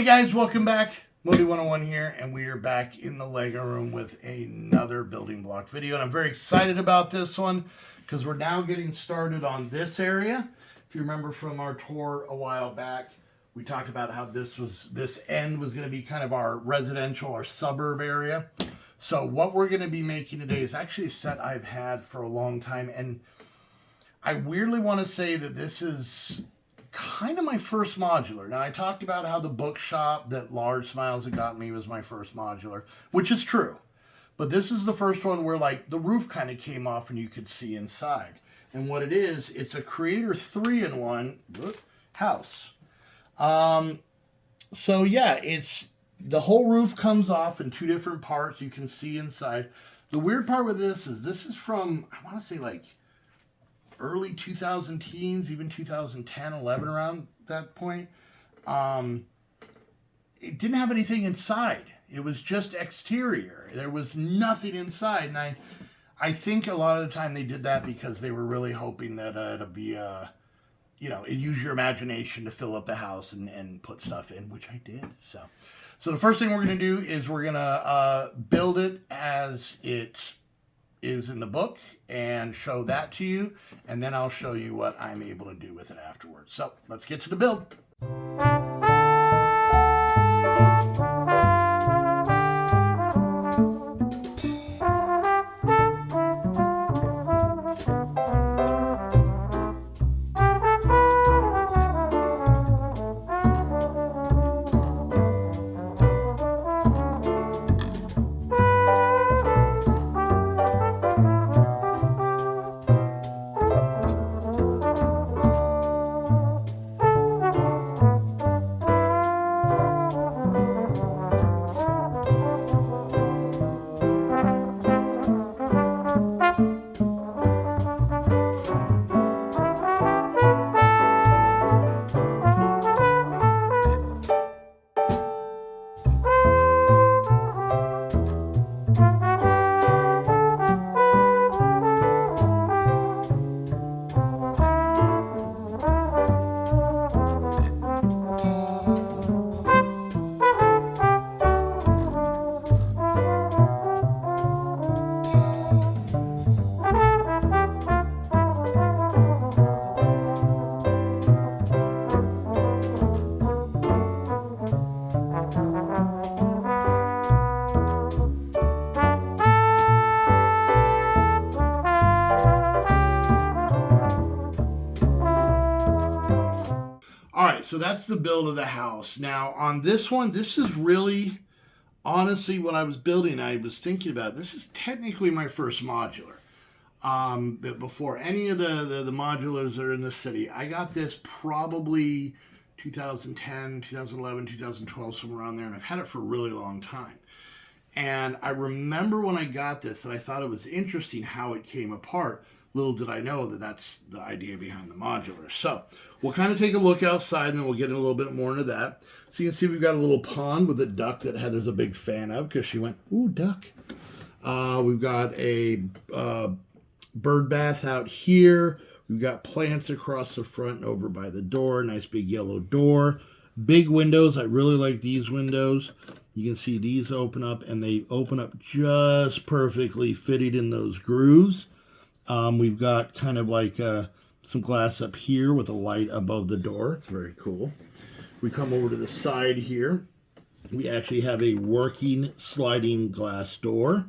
Hey guys, welcome back. Modi 101 here, and we are back in the Lego room with another building block video. And I'm very excited about this one because we're now getting started on this area. If you remember from our tour a while back, we talked about how this end was going to be kind of our residential or suburb area. So what we're going to be making today is actually a set I've had for a long time, and I weirdly want to say that this is kind of my first modular. Now, I talked about how the bookshop that Large Smiles had got me was my first modular, which is true. But this is the first one where like the roof kind of came off and you could see inside. And what it is, it's a Creator 3-in-1 house. So yeah, it's the whole roof comes off in two different parts. You can see inside. The weird part with this is from, I want to say like early 2000 teens, even 2010, 11, around that point. It didn't have anything inside. It was just exterior. There was nothing inside. And I think a lot of the time they did that because they were really hoping that it'd be, use your imagination to fill up the house and put stuff in, which I did. So the first thing we're going to do is we're going to build it as it is in the book and show that to you, and then I'll show you what I'm able to do with it afterwards. So let's get to the build. So that's the build of the house. Now on this one, this is really, honestly, when I was building, I was thinking about it. This is technically my first modular. But before any of the modulars that are in the city, I got this probably 2010, 2011, 2012, somewhere around there, and I've had it for a really long time. And I remember when I got this, and I thought it was interesting how it came apart. Little did I know that that's the idea behind the modular. So we'll kind of take a look outside, and then we'll get a little bit more into that. So you can see we've got a little pond with a duck that Heather's a big fan of because she went, ooh, duck. We've got a bird bath out here. We've got plants across the front and over by the door. Nice big yellow door. Big windows. I really like these windows. You can see these open up, and they open up just perfectly fitted in those grooves. We've got kind of like some glass up here with a light above the door. It's very cool. We come over to the side here. We actually have a working sliding glass door.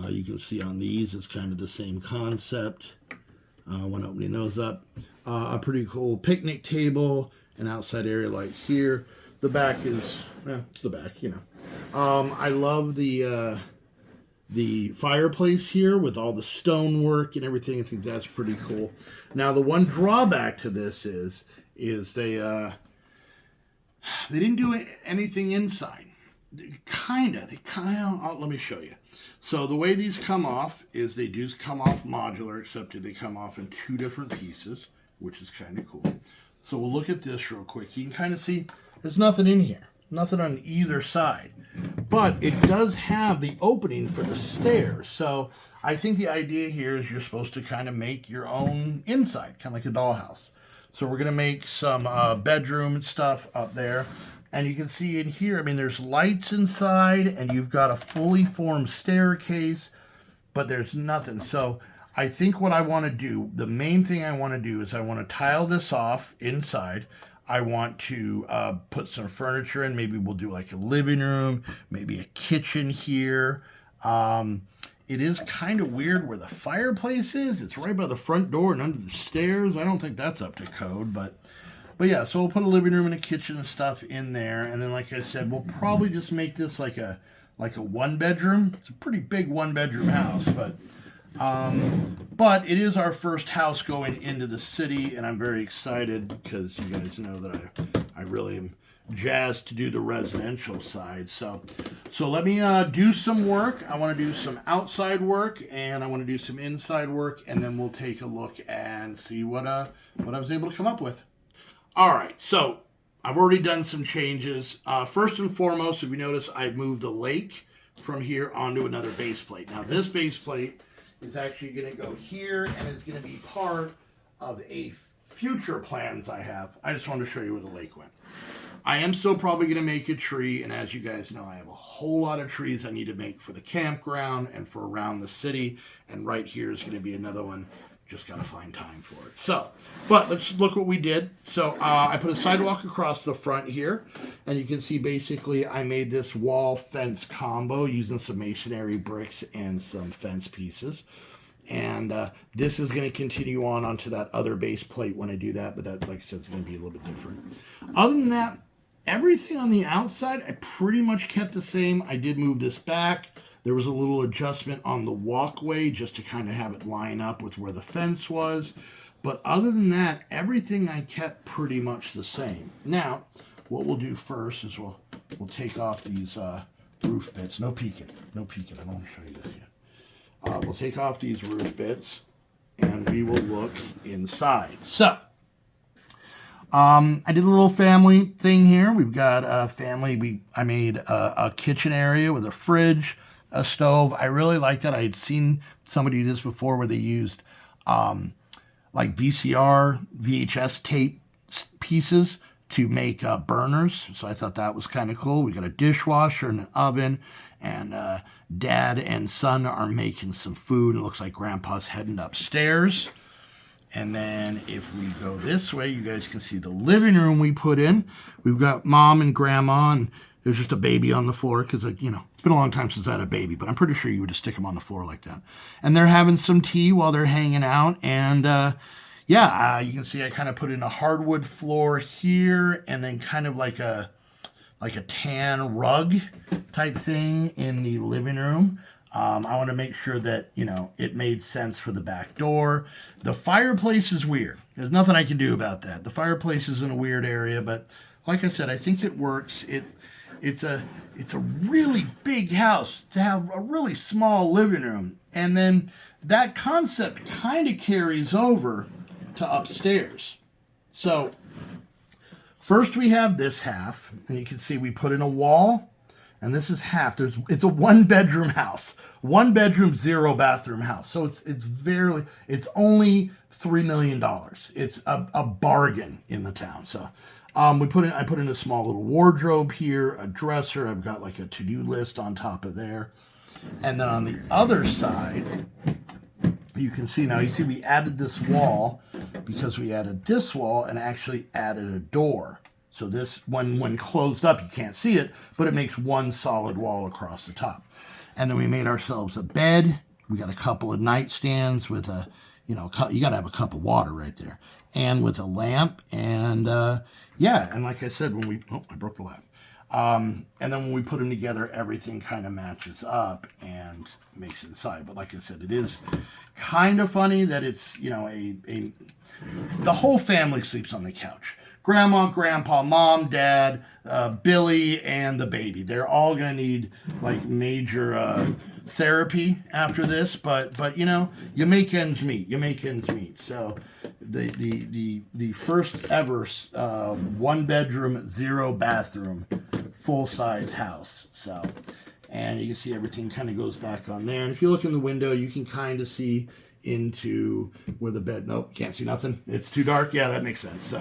You can see on these, it's kind of the same concept. When opening those up. A pretty cool picnic table, an outside area like here. The back is, it's the back, you know. I love the fireplace here with all the stonework and everything. I think that's pretty cool. Now, the one drawback to this is they didn't do anything inside. Let me show you. So the way these come off is they do come off modular, except that they come off in two different pieces, which is kind of cool. So we'll look at this real quick. You can kind of see there's nothing in here, nothing on either side. But it does have the opening for the stairs. So I think the idea here is you're supposed to kind of make your own inside, kind of like a dollhouse. So we're going to make some bedroom stuff up there. And you can see in here, I mean, there's lights inside, and you've got a fully formed staircase, but there's nothing. So I think what I want to do, the main thing I want to do is I want to tile this off inside. I want to put some furniture in. Maybe we'll do like a living room, maybe a kitchen here. It is kind of weird where the fireplace is. It's right by the front door and under the stairs. I don't think that's up to code, but yeah, so we'll put a living room and a kitchen and stuff in there. And then, like I said, we'll probably just make this like a one bedroom. It's a pretty big one bedroom house, but it is our first house going into the city, and I'm very excited because you guys know that I really am jazzed to do the residential side. So let me do some work. I want to do some outside work, and I want to do some inside work, and then we'll take a look and see what I was able to come up with. All right, so I've already done some changes. First and foremost, if you notice, I've moved the lake from here onto another base plate. Now, this base plate is actually going to go here, and it's going to be part of a future plans I have. I just wanted to show you where the lake went. I am still probably going to make a tree, and as you guys know, I have a whole lot of trees I need to make for the campground and for around the city, and right here is going to be another one. Just got to find time for it. So, but let's look what we did. So I put a sidewalk across the front here, and you can see basically I made this wall fence combo using some masonry bricks and some fence pieces. And this is going to continue on onto that other base plate when I do that, but that, like I said, is going to be a little bit different. Other than that, everything on the outside, I pretty much kept the same. I did move this back. There was a little adjustment on the walkway just to kind of have it line up with where the fence was. But other than that, everything I kept pretty much the same. Now, what we'll do first is we'll take off these roof bits. No peeking. No peeking. I don't want to show you this yet. We'll take off these roof bits, and we will look inside. So, I did a little family thing here. We've got a family. I made a kitchen area with a fridge, a stove. I really like that. I had seen somebody do this before where they used like VCR, VHS tape pieces to make burners. So I thought that was kind of cool. We got a dishwasher and an oven, and Dad and son are making some food. It looks like Grandpa's heading upstairs. And then if we go this way, you guys can see the living room we put in. We've got Mom and Grandma, and there's just a baby on the floor because, you know, it's been a long time since I had a baby, but I'm pretty sure you would just stick them on the floor like that. And they're having some tea while they're hanging out. And you can see I kind of put in a hardwood floor here, and then kind of like a tan rug type thing in the living room. I want to make sure that, you know, it made sense for the back door. The fireplace is weird. There's nothing I can do about that. The fireplace is in a weird area, but like I said, I think it works. It's a really big house to have a really small living room. And then that concept kind of carries over to upstairs. So first we have this half, and you can see we put in a wall. And this is half. It's a one bedroom house, 1 bedroom, 0 bathroom house. So it's only $3 million. It's a bargain in the town. So I put in a small little wardrobe here, a dresser. I've got like a to-do list on top of there. And then on the other side, you can see now, you see we added this wall because we added this wall and actually added a door. So this, when closed up, you can't see it, but it makes one solid wall across the top. And then we made ourselves a bed. We got a couple of nightstands with you got to have a cup of water right there. And with a lamp. And and like I said, I broke the lamp. And then when we put them together, everything kind of matches up and makes it inside. But like I said, it is kind of funny that it's, the whole family sleeps on the couch. Grandma, Grandpa, Mom, Dad, Billy, and the baby. They're all going to need like major therapy after this, but you make ends meet. You make ends meet. So the first ever 1 bedroom, 0 bathroom, full size house. So, and you can see everything kind of goes back on there. And if you look in the window, you can kind of see into where the bed. Nope, can't see nothing. It's too dark. Yeah, that makes sense.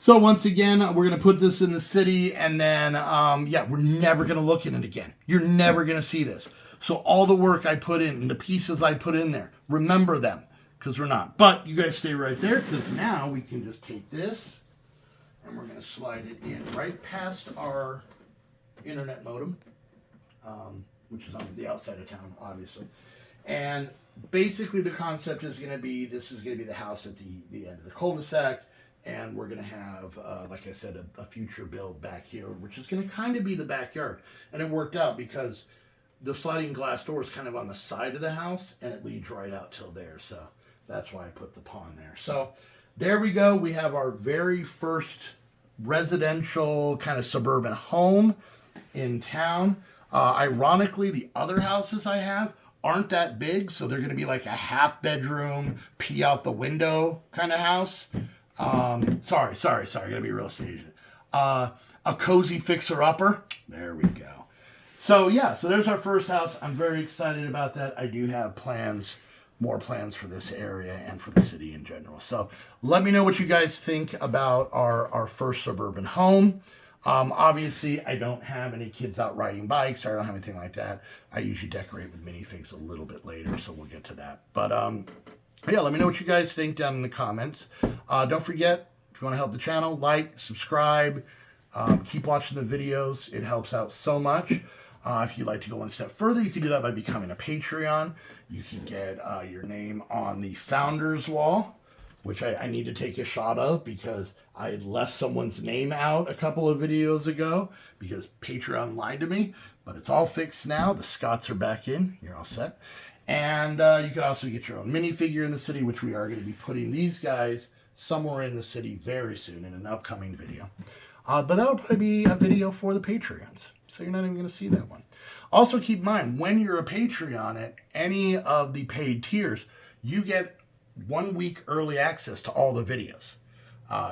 So once again, we're going to put this in the city, and then, yeah, we're never going to look in it again. You're never going to see this. So all the work I put in and the pieces I put in there, remember them, because we're not. But you guys stay right there, because now we can just take this, and we're going to slide it in right past our internet modem, which is on the outside of town, obviously. And basically the concept is going to be, this is going to be the house at the end of the cul-de-sac. And we're going to have, like I said, a future build back here, which is going to kind of be the backyard. And it worked out because the sliding glass door is kind of on the side of the house, and it leads right out till there. So that's why I put the pond there. So there we go. We have our very first residential kind of suburban home in town. Ironically, the other houses I have aren't that big. So they're going to be like a half bedroom, pee out the window kind of house. Sorry, gotta be a real estate agent. A cozy fixer-upper. There we go. So yeah, so there's our first house. I'm very excited about that. I do have plans, more plans for this area and for the city in general. So let me know what you guys think about our first suburban home. Obviously, I don't have any kids out riding bikes, or I don't have anything like that. I usually decorate with minifigs a little bit later, so we'll get to that. But yeah, let me know what you guys think down in the comments. Don't forget, if you want to help the channel, like, subscribe, keep watching the videos. It helps out so much. If you'd like to go one step further, you can do that by becoming a Patreon. You can get your name on the Founders Wall, which I need to take a shot of because I had left someone's name out a couple of videos ago because Patreon lied to me. But it's all fixed now. The Scots are back in. You're all set. And you could also get your own minifigure in the city, which we are going to be putting these guys somewhere in the city very soon in an upcoming video. But that'll probably be a video for the Patreons, so you're not even going to see that one. Also, keep in mind, when you're a Patreon at any of the paid tiers, you get 1 week early access to all the videos.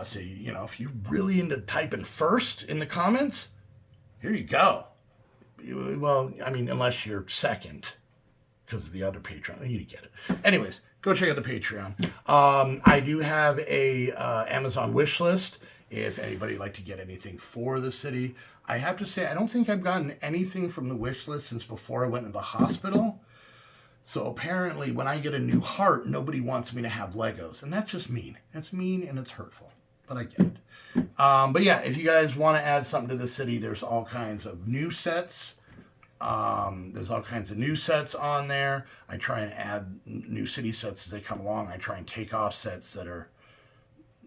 So, you know, if you're really into typing first in the comments, here you go. Well, I mean, unless you're second, because of the other Patreon, you get it. Anyways, go check out the Patreon. I do have a Amazon wish list if anybody would like to get anything for the city. I have to say, I don't think I've gotten anything from the wish list since before I went to the hospital. So apparently when I get a new heart, nobody wants me to have Legos. And that's just mean. It's mean and it's hurtful, but I get it. But yeah, if you guys want to add something to the city, there's all kinds of new sets. There's all kinds of new sets on there. I try and add new city sets as they come along. I try and take off sets that are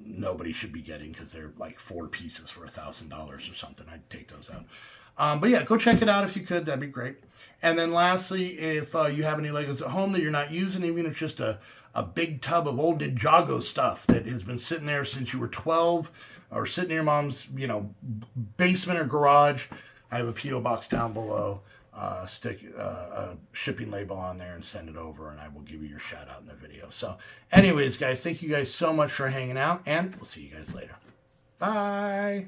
nobody should be getting because they're like 4 pieces for $1,000 or something. I'd take those out. But yeah, go check it out if you could. That'd be great. And then lastly, if you have any Legos at home that you're not using, even if it's just a big tub of old Ninjago stuff that has been sitting there since you were 12 or sitting in your mom's, you know, basement or garage, I have a P.O. box down below. Stick a shipping label on there and send it over, and I will give you your shout out in the video. So anyways, guys, thank you guys so much for hanging out, and we'll see you guys later. Bye.